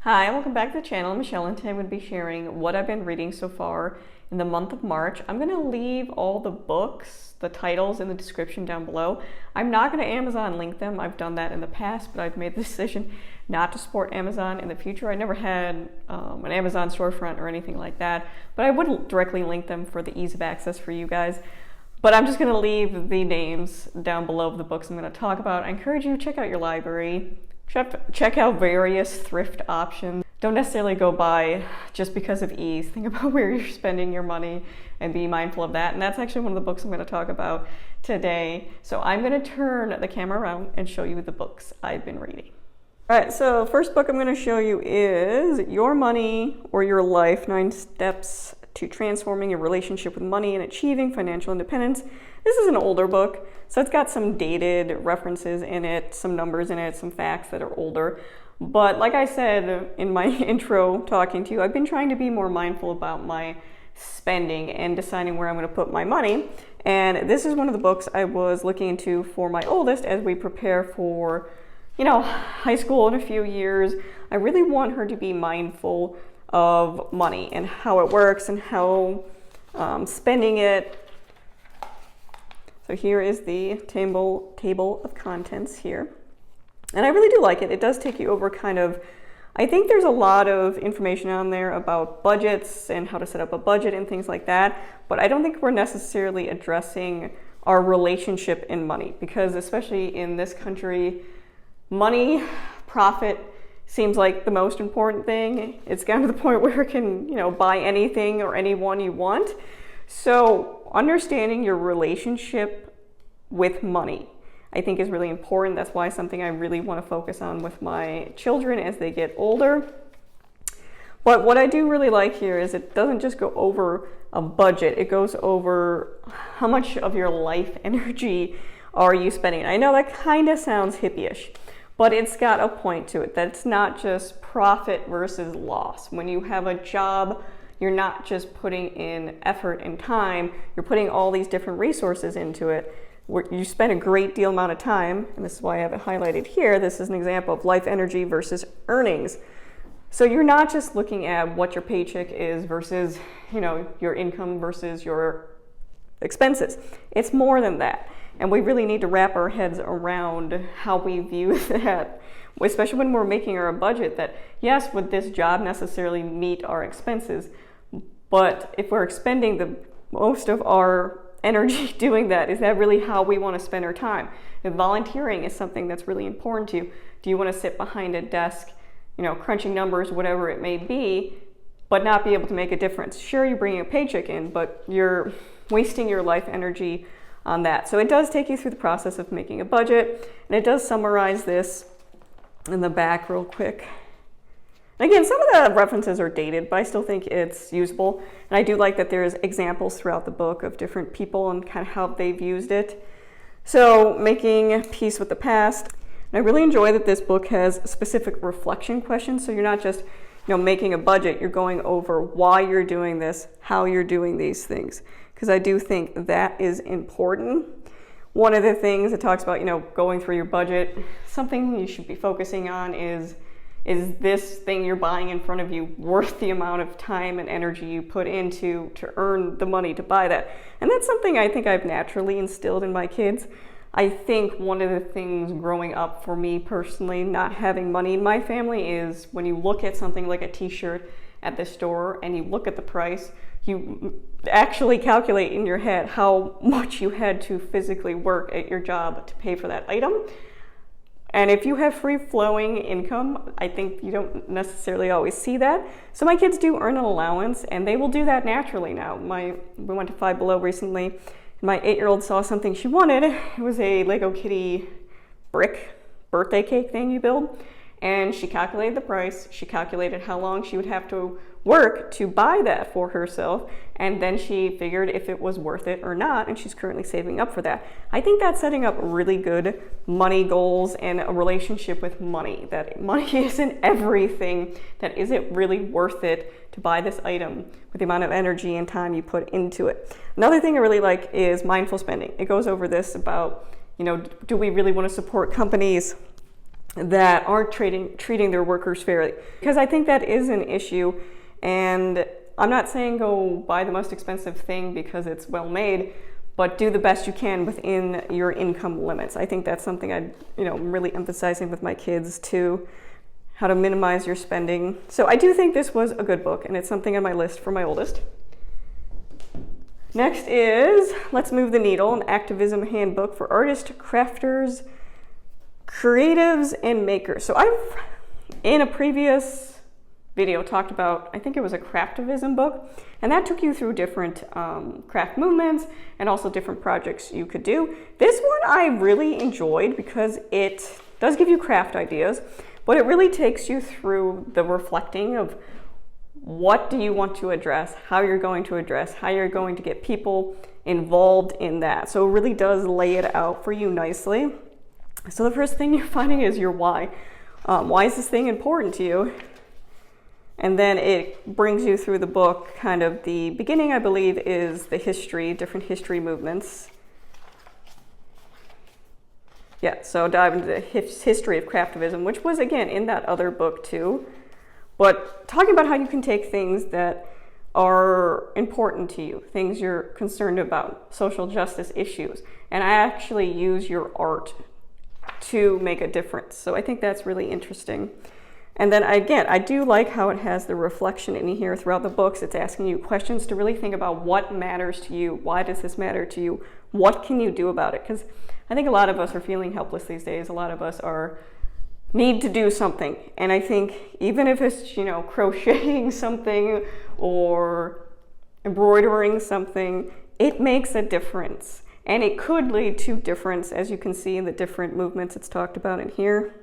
Hi, welcome back to the channel. I'm Michelle, and today I'm going to be sharing what I've been reading so far in the month of March. I'm going to leave all the books, the titles in the description down below. I'm not going to Amazon link them. I've done that in the past, but I've made the decision not to support Amazon in the future. I never had an Amazon storefront or anything like that, but I would directly link them for the ease of access for you guys. But I'm just going to leave the names down below of the books I'm going to talk about. I encourage you to check out your library. Check out various thrift options. Don't necessarily go buy just because of ease. Think about where you're spending your money and be mindful of that. And that's actually one of the books I'm going to talk about today. So I'm going to turn the camera around and show you the books I've been reading. All right, so first book I'm going to show you is Your Money or Your Life, 9 Steps to Transforming Your Relationship with Money and Achieving Financial Independence. This is an older book, so it's got some dated references in it, some numbers in it, some facts that are older. But like I said in my intro talking to you, I've been trying to be more mindful about my spending and deciding where I'm going to put my money. And this is one of the books I was looking into for my oldest as we prepare for, high school in a few years. I really want her to be mindful of money and how it works and how spending it. So here is the table of contents here. And I really do like it. It does take you over I think there's a lot of information on there about budgets and how to set up a budget and things like that. But I don't think we're necessarily addressing our relationship in money, because especially in this country, money, profit seems like the most important thing. It's gotten to the point where it can, buy anything or anyone you want. So understanding your relationship with money, I think, is really important. That's why something I really want to focus on with my children as they get older. But what I do really like here is it doesn't just go over a budget. It goes over how much of your life energy are you spending. I know that kind of sounds hippie-ish, but it's got a point to it, that it's not just profit versus loss. When you have a job, you're not just putting in effort and time, you're putting all these different resources into it. You spend a great deal amount of time, and this is why I have it highlighted here. This is an example of life energy versus earnings. So you're not just looking at what your paycheck is versus, your income versus your expenses. It's more than that. And we really need to wrap our heads around how we view that, especially when we're making our budget, that yes, would this job necessarily meet our expenses? But if we're expending the most of our energy doing that, is that really how we want to spend our time? If volunteering is something that's really important to you, do you want to sit behind a desk, crunching numbers, whatever it may be, but not be able to make a difference? Sure, you're bringing a paycheck in, but you're wasting your life energy on that. So it does take you through the process of making a budget, and it does summarize this in the back real quick. Again, some of the references are dated, but I still think it's usable. And I do like that there's examples throughout the book of different people and kind of how they've used it. So making peace with the past. And I really enjoy that this book has specific reflection questions. So you're not just, making a budget, you're going over why you're doing this, how you're doing these things. Because I do think that is important. One of the things it talks about, going through your budget, something you should be focusing on is this thing you're buying in front of you worth the amount of time and energy you put into to earn the money to buy that? And that's something I think I've naturally instilled in my kids. I think one of the things growing up for me personally, not having money in my family, is when you look at something like a t-shirt at the store and you look at the price, you actually calculate in your head how much you had to physically work at your job to pay for that item. And if you have free-flowing income, I think you don't necessarily always see that. So my kids do earn an allowance, and they will do that naturally now. We went to Five Below recently. My 8-year-old saw something she wanted. It was a Lego Kitty brick birthday cake thing you build. And she calculated the price. She calculated how long she would have to work to buy that for herself. And then she figured if it was worth it or not. And she's currently saving up for that. I think that's setting up really good money goals and a relationship with money. That money isn't everything. That is it really worth it to buy this item with the amount of energy and time you put into it? Another thing I really like is mindful spending. It goes over this about, do we really want to support companies that aren't treating their workers fairly. Because I think that is an issue, and I'm not saying go buy the most expensive thing because it's well made, but do the best you can within your income limits. I think that's something I'm really emphasizing with my kids too, how to minimize your spending. So I do think this was a good book, and it's something on my list for my oldest. Next is Let's Move the Needle, an activism handbook for artists, crafters, creatives, and makers. So I've, in a previous video, talked about, I think it was a craftivism book, and that took you through different craft movements and also different projects you could do. This one I really enjoyed because it does give you craft ideas, but it really takes you through the reflecting of what do you want to address, how you're going to address, how you're going to get people involved in that. So it really does lay it out for you nicely. So the first thing you're finding is your why. Why is this thing important to you? And then it brings you through the book. Kind of the beginning, I believe, is the history, different history movements. Yeah, so dive into the history of craftivism, which was, again, in that other book too. But talking about how you can take things that are important to you, things you're concerned about, social justice issues, and I actually use your art to make a difference. So I think that's really interesting. And then again, I do like how it has the reflection in here throughout the books. It's asking you questions to really think about what matters to you. Why does this matter to you? What can you do about it? Because I think a lot of us are feeling helpless these days. A lot of us need to do something. And I think even if it's, crocheting something or embroidering something, it makes a difference. And it could lead to difference, as you can see in the different movements it's talked about in here.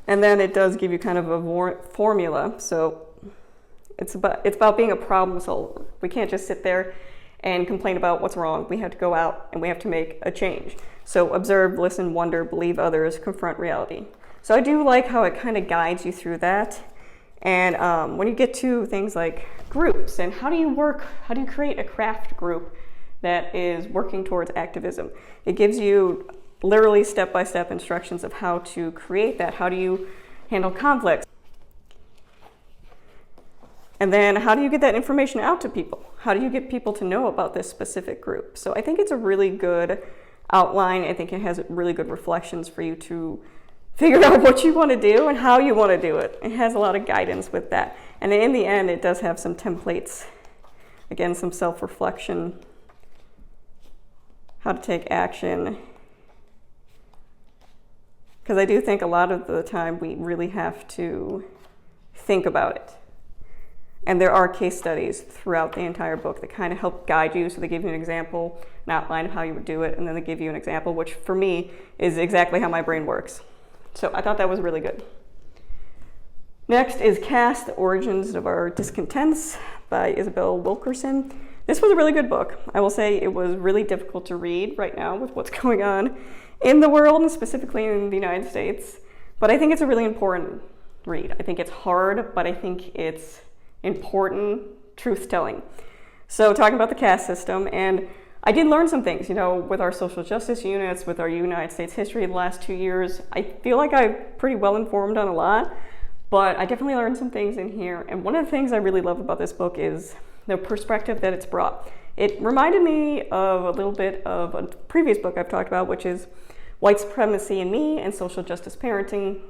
And then it does give you kind of a formula. So it's about being a problem solver. We can't just sit there and complain about what's wrong. We have to go out and we have to make a change. So observe, listen, wonder, believe others, confront reality. So I do like how it kind of guides you through that. And when you get to things like groups and how do you create a craft group that is working towards activism, it gives you literally step-by-step instructions of how to create that. How do you handle conflicts? And then how do you get that information out to people? How do you get people to know about this specific group? So I think it's a really good outline. I think it has really good reflections for you to figure out what you want to do and how you want to do it. It has a lot of guidance with that. And in the end, it does have some templates. Again, some self-reflection, how to take action. Because I do think a lot of the time we really have to think about it. And there are case studies throughout the entire book that kind of help guide you. So they give you an example, an outline of how you would do it, and then they give you an example, which for me is exactly how my brain works. So I thought that was really good. Next is Caste, The Origins of Our Discontents by Isabel Wilkerson. This was a really good book. I will say it was really difficult to read right now with what's going on in the world and specifically in the United States. But I think it's a really important read. I think it's hard, but I think it's important truth-telling. So talking about the caste system, and I did learn some things, with our social justice units, with our United States history the last 2 years. I feel like I'm pretty well informed on a lot, but I definitely learned some things in here. And one of the things I really love about this book is the perspective that it's brought. It reminded me of a little bit of a previous book I've talked about, which is White Supremacy in Me and Social Justice Parenting,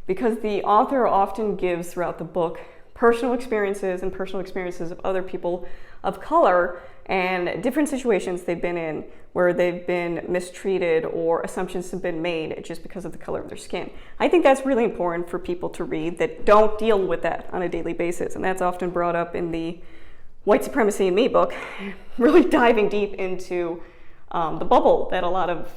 because the author often gives throughout the book personal experiences and personal experiences of other people of color and different situations they've been in where they've been mistreated or assumptions have been made just because of the color of their skin. I think that's really important for people to read that don't deal with that on a daily basis, and that's often brought up in the White Supremacy in Me book, really diving deep into the bubble that a lot of,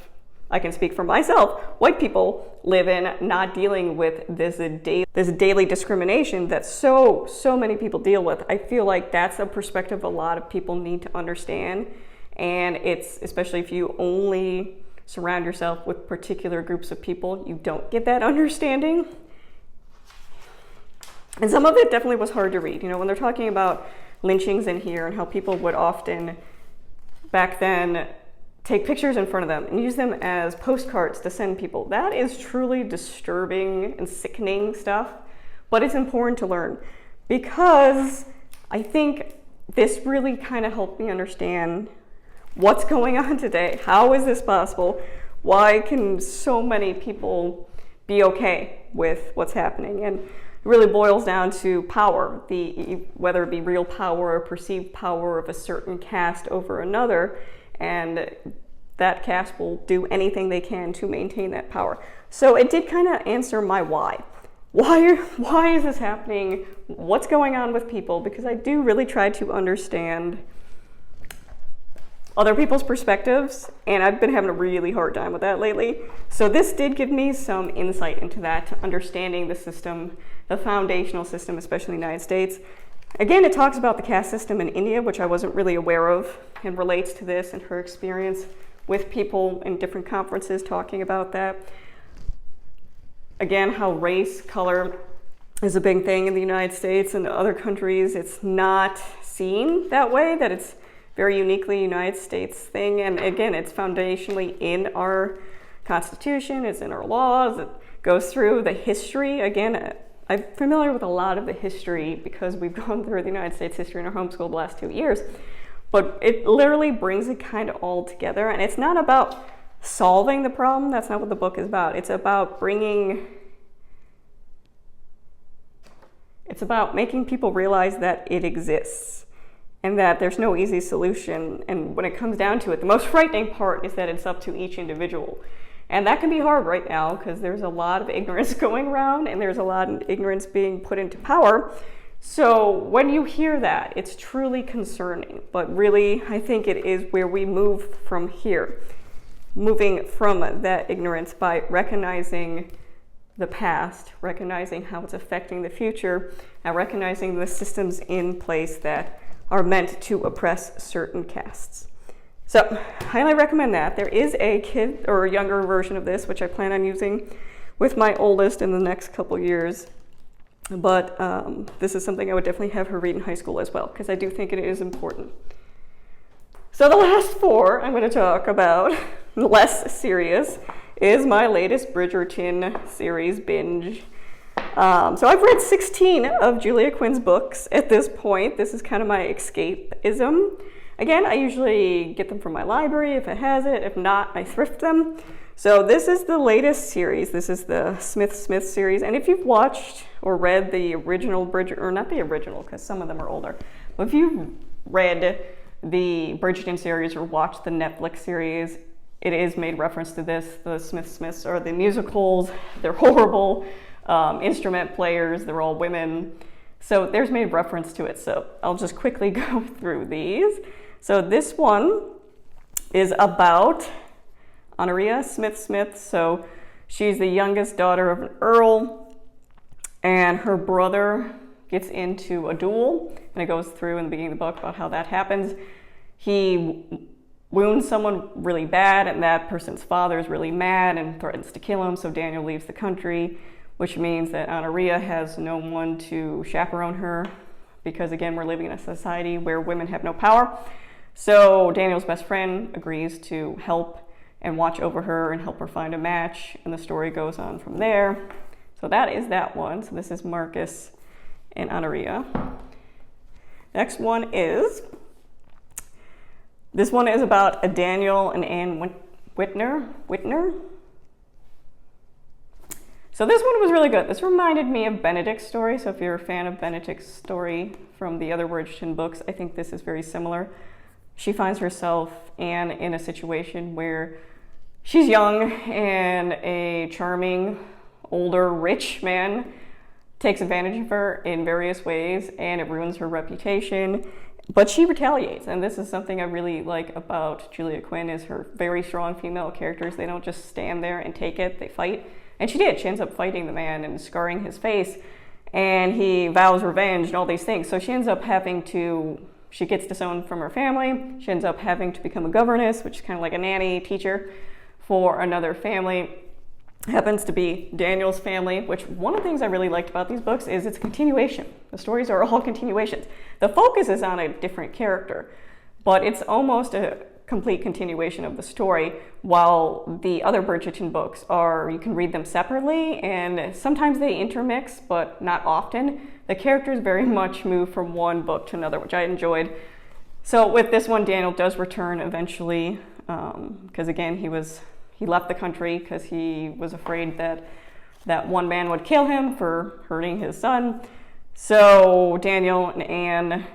I can speak for myself, white people live in, not dealing with this daily discrimination that so many people deal with. I feel like that's a perspective a lot of people need to understand. And it's, especially if you only surround yourself with particular groups of people, you don't get that understanding. And some of it definitely was hard to read. When they're talking about lynchings in here and how people would often, back then, take pictures in front of them and use them as postcards to send people. That is truly disturbing and sickening stuff, but it's important to learn because I think this really kind of helped me understand what's going on today. How is this possible? Why can so many people be okay with what's happening? And it really boils down to power, whether it be real power or perceived power of a certain caste over another. And that caste will do anything they can to maintain that power. So it did kind of answer my why. Why is this happening? What's going on with people? Because I do really try to understand other people's perspectives, and I've been having a really hard time with that lately. So this did give me some insight into that, to understanding the system, the foundational system, especially in the United States. Again, it talks about the caste system in India, which I wasn't really aware of, and relates to this and her experience with people in different conferences talking about that. Again, how race, color is a big thing in the United States and other countries. It's not seen that way, that it's very uniquely United States thing. And again, it's foundationally in our Constitution, it's in our laws, it goes through the history. Again, I'm familiar with a lot of the history because we've gone through the United States history in our homeschool the last 2 years. But it literally brings it kind of all together. And it's not about solving the problem. That's not what the book is about. It's about making people realize that it exists and that there's no easy solution. And when it comes down to it, the most frightening part is that it's up to each individual. And that can be hard right now because there's a lot of ignorance going around and there's a lot of ignorance being put into power. So when you hear that, it's truly concerning. But really, I think it is where we move from here. Moving from that ignorance by recognizing the past, recognizing how it's affecting the future, and recognizing the systems in place that are meant to oppress certain castes. So, highly recommend that. There is a kid or a younger version of this, which I plan on using with my oldest in the next couple years. But this is something I would definitely have her read in high school as well, because I do think it is important. So the last 4 I'm going to talk about, less serious, is my latest Bridgerton series binge. So I've read 16 of Julia Quinn's books at this point. This is kind of my escapism. Again, I usually get them from my library if it has it. If not, I thrift them. So this is the latest series. This is the Smith series. And if you've watched or read the original Bridgerton, or not the original, because some of them are older, but if you've read the Bridgerton series or watched the Netflix series, it is made reference to this. The Smiths are the musicals. They're horrible instrument players. They're all women. So there's made reference to it. So I'll just quickly go through these. So this one is about Honoria Smith. So she's the youngest daughter of an earl, and her brother gets into a duel, and it goes through in the beginning of the book about how that happens. He wounds someone really bad, and that person's father is really mad and threatens to kill him, so Daniel leaves the country, which means that Honoria has no one to chaperone her, because again, we're living in a society where women have no power. So Daniel's best friend agrees to help and watch over her and help her find a match, and the story goes on from there. So that is that one. So this is Marcus and Honoria. Next one is, this one is about a Daniel and Anne Whitner. So this one was really good. This reminded me of Benedict's story. So if you're a fan of Benedict's story from the other Bridgerton books, I think this is very similar. She finds herself, Anne, in a situation where she's young and a charming, older, rich man takes advantage of her in various ways, and it ruins her reputation. But she retaliates, and this is something I really like about Julia Quinn, is her very strong female characters. They don't just stand there and take it, they fight. And she did. She ends up fighting the man and scarring his face, and he vows revenge and all these things. So she ends up she gets disowned from her family. She ends up having to become a governess, which is kind of like a nanny teacher for another family. Happens to be Daniel's family, which one of the things I really liked about these books is it's a continuation. The stories are all continuations. The focus is on a different character, but it's almost complete continuation of the story, while the other Bridgerton books are, you can read them separately, and sometimes they intermix, but not often. The characters very much move from one book to another, which I enjoyed. So with this one, Daniel does return eventually, because again, he left the country because he was afraid that one man would kill him for hurting his son. So Daniel and Anne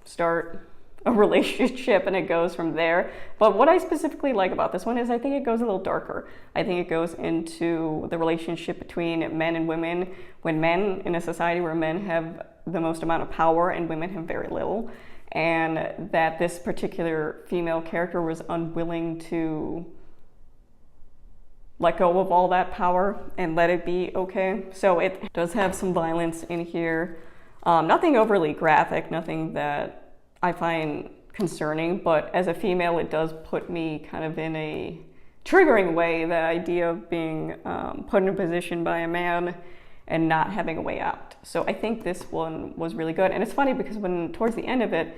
start a relationship, and it goes from there. But what I specifically like about this one is I think it goes a little darker. I think it goes into the relationship between men and women, when men, in a society where men have the most amount of power and women have very little, and that this particular female character was unwilling to let go of all that power and let it be okay. So it does have some violence in here. Nothing overly graphic, nothing that I find concerning, but as a female, it does put me kind of in a triggering way, the idea of being put in a position by a man and not having a way out. So I think this one was really good. And it's funny because when towards the end of it,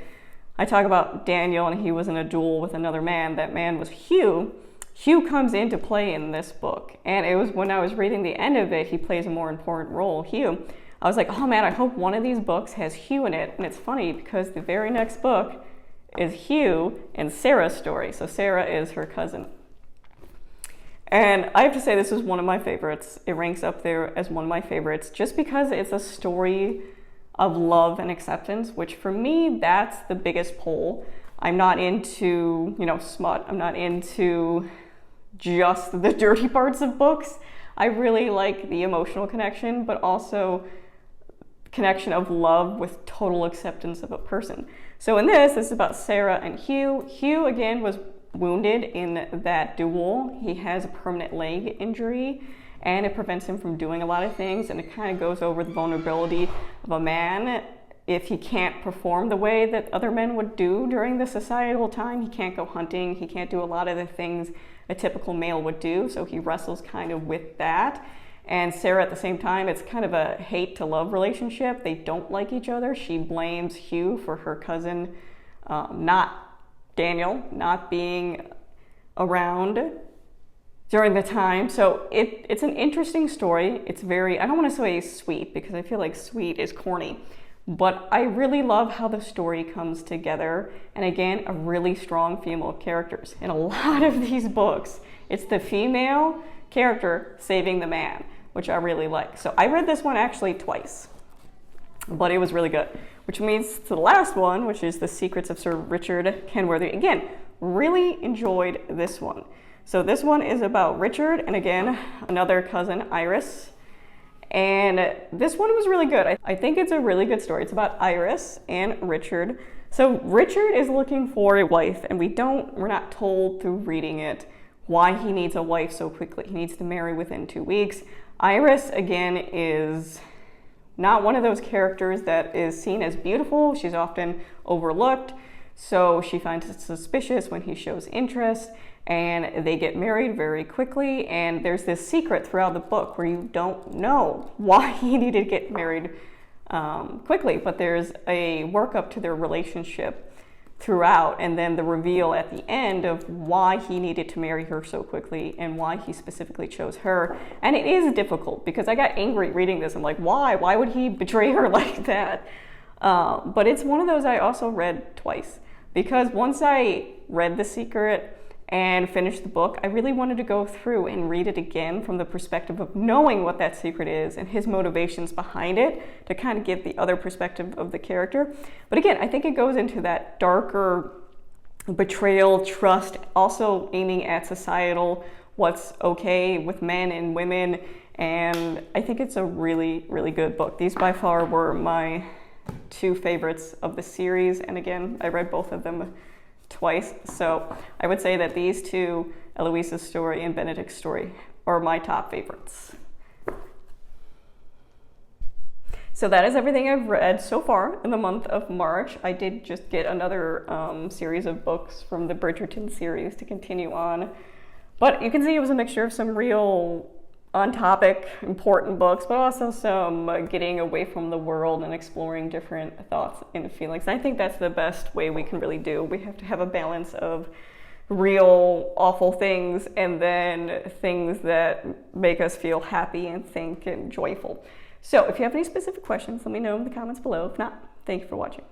I talk about Daniel and he was in a duel with another man. That man was Hugh. Hugh comes into play in this book. And it was when I was reading the end of it, he plays a more important role, Hugh. I was like, oh man, I hope one of these books has Hugh in it. And it's funny because the very next book is Hugh and Sarah's story. So Sarah is her cousin. And I have to say this is one of my favorites. It ranks up there as one of my favorites just because it's a story of love and acceptance, which for me, that's the biggest pull. I'm not into, smut. I'm not into just the dirty parts of books. I really like the emotional connection, but also connection of love with total acceptance of a person. So in this is about Sarah and Hugh. Hugh, again, was wounded in that duel. He has a permanent leg injury, and it prevents him from doing a lot of things, and it kind of goes over the vulnerability of a man if he can't perform the way that other men would do during the societal time. He can't go hunting, he can't do a lot of the things a typical male would do, so he wrestles kind of with that. And Sarah, at the same time, it's kind of a hate to love relationship. They don't like each other. She blames Hugh for her cousin, not Daniel, not being around during the time. So it's an interesting story. It's very, I don't want to say sweet because I feel like sweet is corny, but I really love how the story comes together. And again, a really strong female characters. In a lot of these books, it's the female character saving the man, which I really like. So I read this one actually twice, but it was really good. Which means to the last one, which is The Secrets of Sir Richard Kenworth. Again, really enjoyed this one. So this one is about Richard, and again, another cousin, Iris. And this one was really good. I think it's a really good story. It's about Iris and Richard. So Richard is looking for a wife, and we're not told through reading it why he needs a wife so quickly. He needs to marry within 2 weeks. Iris, again, is not one of those characters that is seen as beautiful. She's often overlooked, so she finds it suspicious when he shows interest, and they get married very quickly. And there's this secret throughout the book where you don't know why he needed to get married quickly, but there's a workup to their relationship throughout, and then the reveal at the end of why he needed to marry her so quickly and why he specifically chose her. And it is difficult because I got angry reading this. I'm like, why would he betray her like that? But it's one of those I also read twice, because once I read The Secret and finished the book, I really wanted to go through and read it again from the perspective of knowing what that secret is and his motivations behind it, to kind of get the other perspective of the character. But again, I think it goes into that darker betrayal, trust, also aiming at societal, what's okay with men and women. And I think it's a really, really good book. These by far were my 2 favorites of the series. And again, I read both of them twice. So I would say that these 2, Eloise's story and Benedict's story, are my top favorites. So that is everything I've read so far in the month of March. I did just get another series of books from the Bridgerton series to continue on. But you can see it was a mixture of some real on-topic, important books, but also some getting away from the world and exploring different thoughts and feelings. And I think that's the best way we can really do. We have to have a balance of real awful things, and then things that make us feel happy and think and joyful. So if you have any specific questions, let me know in the comments below. If not, thank you for watching.